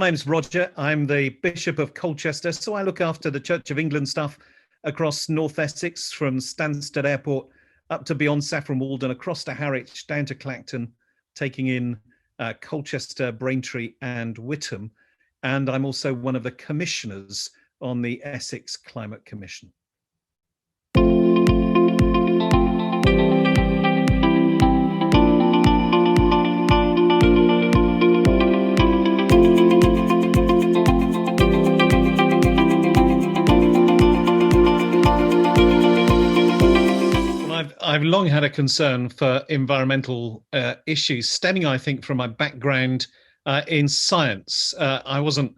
name's Roger. I'm the Bishop of Colchester, so I look after the Church of England stuff across North Essex, from Stansted Airport up to beyond Saffron Walden, across to Harwich, down to Clacton, taking in Colchester, Braintree and Witham. And I'm also one of the commissioners on the Essex Climate Commission. I've long had a concern for environmental issues, stemming, I think, from my background in science. I wasn't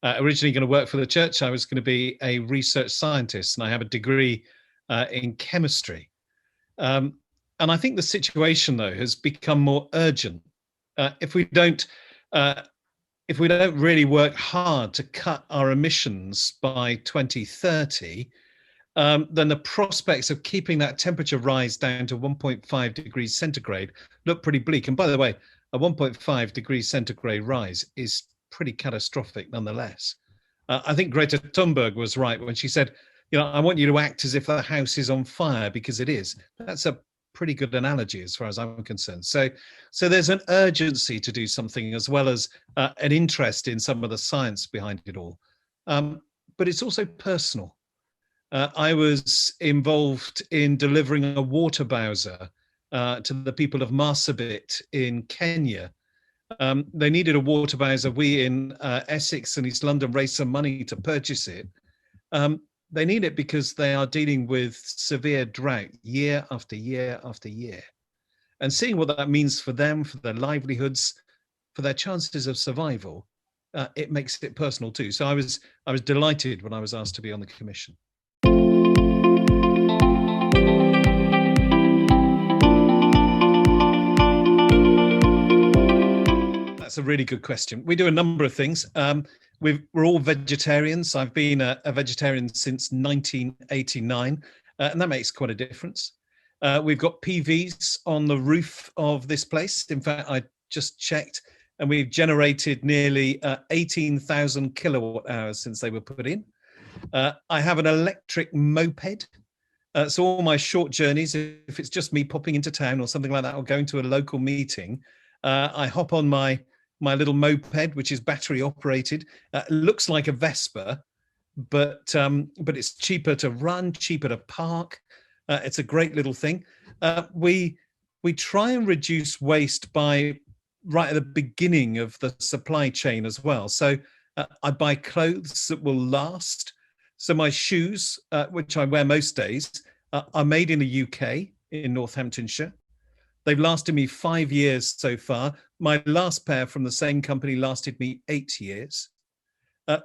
originally going to work for the church. I was going to be a research scientist, and I have a degree in chemistry. And I think the situation, though, has become more urgent. If we don't really work hard to cut our emissions by 2030, then the prospects of keeping that temperature rise down to 1.5 degrees centigrade look pretty bleak. And by the way, a 1.5 degrees centigrade rise is pretty catastrophic nonetheless. I think Greta Thunberg was right when she said, I want you to act as if the house is on fire, because it is. That's a pretty good analogy as far as I'm concerned. So there's an urgency to do something, as well as an interest in some of the science behind it all. But it's also personal. I was involved in delivering a water bowser to the people of Marsabit in Kenya. They needed a water bowser. We in Essex and East London raised some money to purchase it. They need it because they are dealing with severe drought year after year after year. And seeing what that means for them, for their livelihoods, for their chances of survival, it makes it personal too. So I was delighted when I was asked to be on the commission. That's a really good question. We do a number of things. We're all vegetarians. I've been a vegetarian since 1989, and that makes quite a difference. We've got PVs on the roof of this place. In fact, I just checked, and we've generated nearly 18,000 kilowatt hours since they were put in. I have an electric moped. So all my short journeys, if it's just me popping into town or something like that, or going to a local meeting, I hop on my little moped, which is battery operated. Looks like a Vespa, but it's cheaper to run, cheaper to park. It's a great little thing. We try and reduce waste by right at the beginning of the supply chain as well. So I buy clothes that will last. So my shoes, which I wear most days, are made in the UK, in Northamptonshire. They've lasted me 5 years so far. My last pair from the same company lasted me 8 years.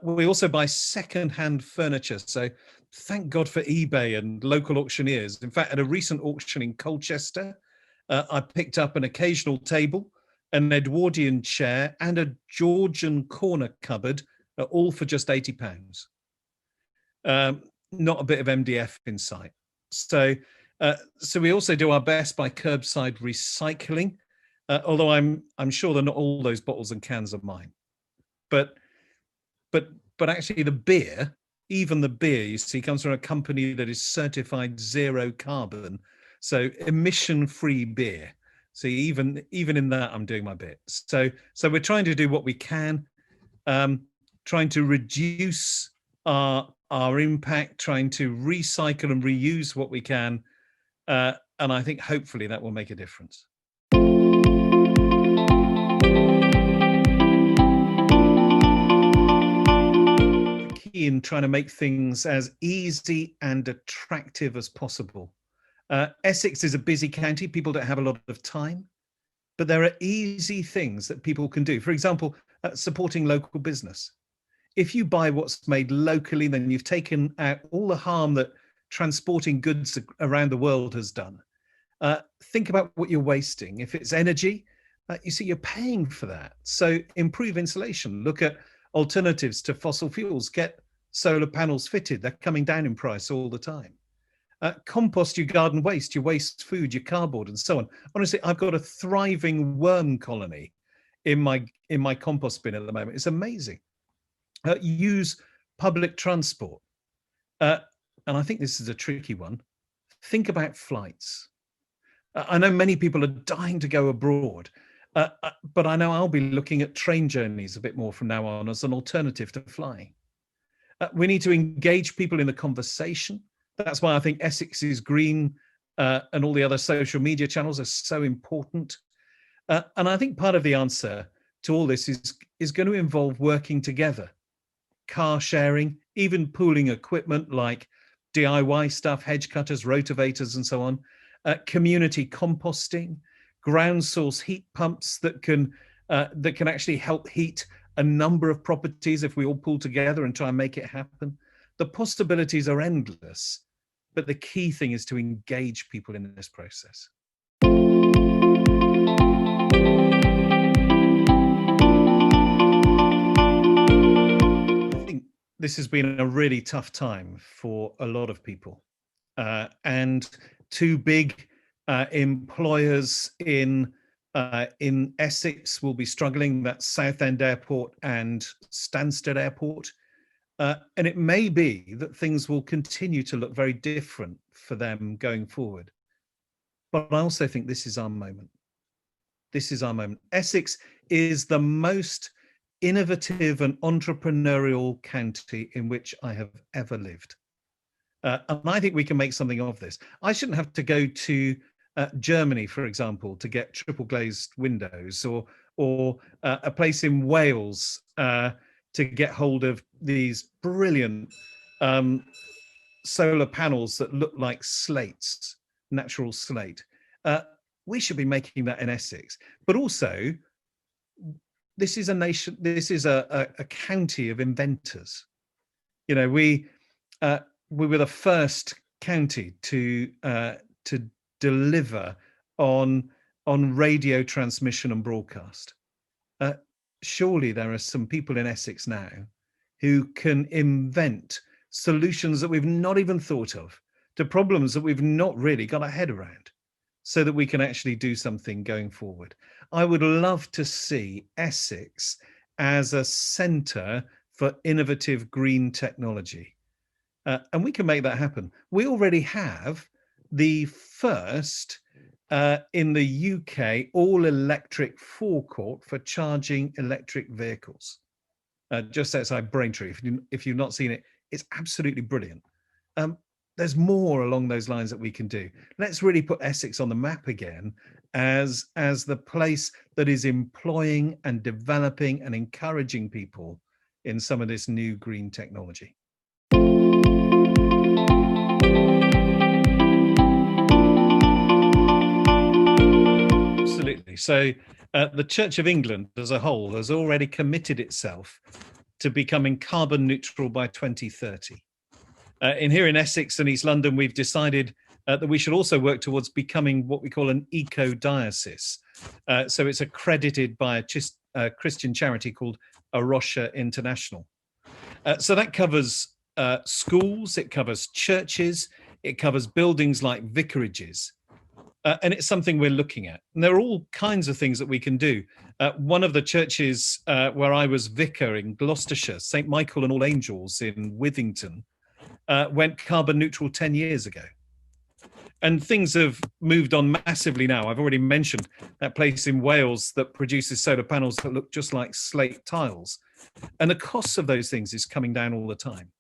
We also buy second-hand furniture. So thank God for eBay and local auctioneers. In fact, at a recent auction in Colchester, I picked up an occasional table, an Edwardian chair, and a Georgian corner cupboard, all for just £80. Not a bit of MDF in sight. So we also do our best by curbside recycling, although I'm sure that not all those bottles and cans are mine. But actually the beer, even the beer, you see, comes from a company that is certified zero carbon, so emission-free beer. So even in that, I'm doing my bit. So we're trying to do what we can, trying to reduce our impact, trying to recycle and reuse what we can. And I think hopefully that will make a difference. The key in trying to make things as easy and attractive as possible. Essex is a busy county. People don't have a lot of time, but there are easy things that people can do. For example, supporting local business. If you buy what's made locally, then you've taken out all the harm that transporting goods around the world has done. Think about what you're wasting. If it's energy, you see, you're paying for that. So improve insulation. Look at alternatives to fossil fuels. Get solar panels fitted. They're coming down in price all the time. Compost your garden waste, your waste food, your cardboard, and so on. Honestly, I've got a thriving worm colony in my compost bin at the moment. It's amazing. Use public transport. And I think this is a tricky one. Think about flights. I know many people are dying to go abroad, but I know I'll be looking at train journeys a bit more from now on as an alternative to flying. We need to engage people in the conversation. That's why I think Essex's Green and all the other social media channels are so important. And I think part of the answer to all this is going to involve working together, car sharing, even pooling equipment like DIY stuff, hedge cutters, rotavators, and so on, community composting, ground source heat pumps that can actually help heat a number of properties if we all pull together and try and make it happen. The possibilities are endless, but the key thing is to engage people in this process. I think this has been a really tough time for a lot of people. And two big employers in Essex will be struggling. That's Southend Airport and Stansted Airport. And it may be that things will continue to look very different for them going forward. But I also think this is our moment. This is our moment. Essex is the most innovative and entrepreneurial county in which I have ever lived. And I think we can make something of this. I shouldn't have to go to Germany, for example, to get triple glazed windows, or a place in Wales to get hold of these brilliant solar panels that look like slates, natural slate. We should be making that in Essex. But also, this is a nation, this is a county of inventors. You know, we were the first county to deliver on radio transmission and broadcast. Surely there are some people in Essex now who can invent solutions that we've not even thought of to problems that we've not really got our head around, so that we can actually do something going forward. I would love to see Essex as a centre for innovative green technology. And we can make that happen. We already have the first in the UK all-electric forecourt for charging electric vehicles, just outside Braintree. If you've not seen it, it's absolutely brilliant. There's more along those lines that we can do. Let's really put Essex on the map again as the place that is employing and developing and encouraging people in some of this new green technology. Absolutely. So the Church of England as a whole has already committed itself to becoming carbon neutral by 2030. Here in Essex and East London, we've decided that we should also work towards becoming what we call an eco-diocese. So it's accredited by a Christian charity called A Rocha International. So that covers schools, it covers churches, it covers buildings like vicarages. And it's something we're looking at. And there are all kinds of things that we can do. One of the churches where I was vicar in Gloucestershire, St. Michael and All Angels in Withington, went carbon neutral 10 years ago. And things have moved on massively now. I've already mentioned that place in Wales that produces solar panels that look just like slate tiles. And the cost of those things is coming down all the time.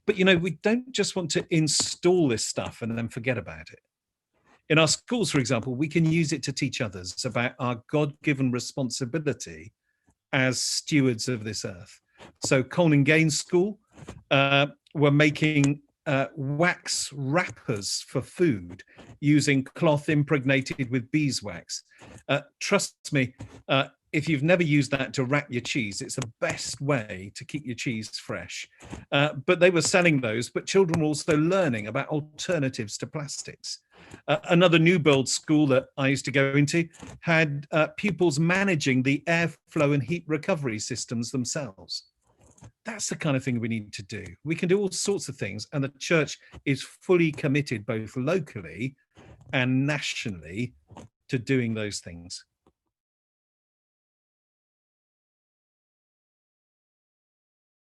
But, you know, we don't just want to install this stuff and then forget about it. In our schools, for example, we can use it to teach others about our God-given responsibility as stewards of this earth. So Colne and Gaines School were making wax wrappers for food using cloth impregnated with beeswax. Trust me, if you've never used that to wrap your cheese, it's the best way to keep your cheese fresh. But they were selling those, but children were also learning about alternatives to plastics. Another new build school that I used to go into had pupils managing the airflow and heat recovery systems themselves. That's the kind of thing we need to do. We can do all sorts of things, and the church is fully committed both locally and nationally to doing those things.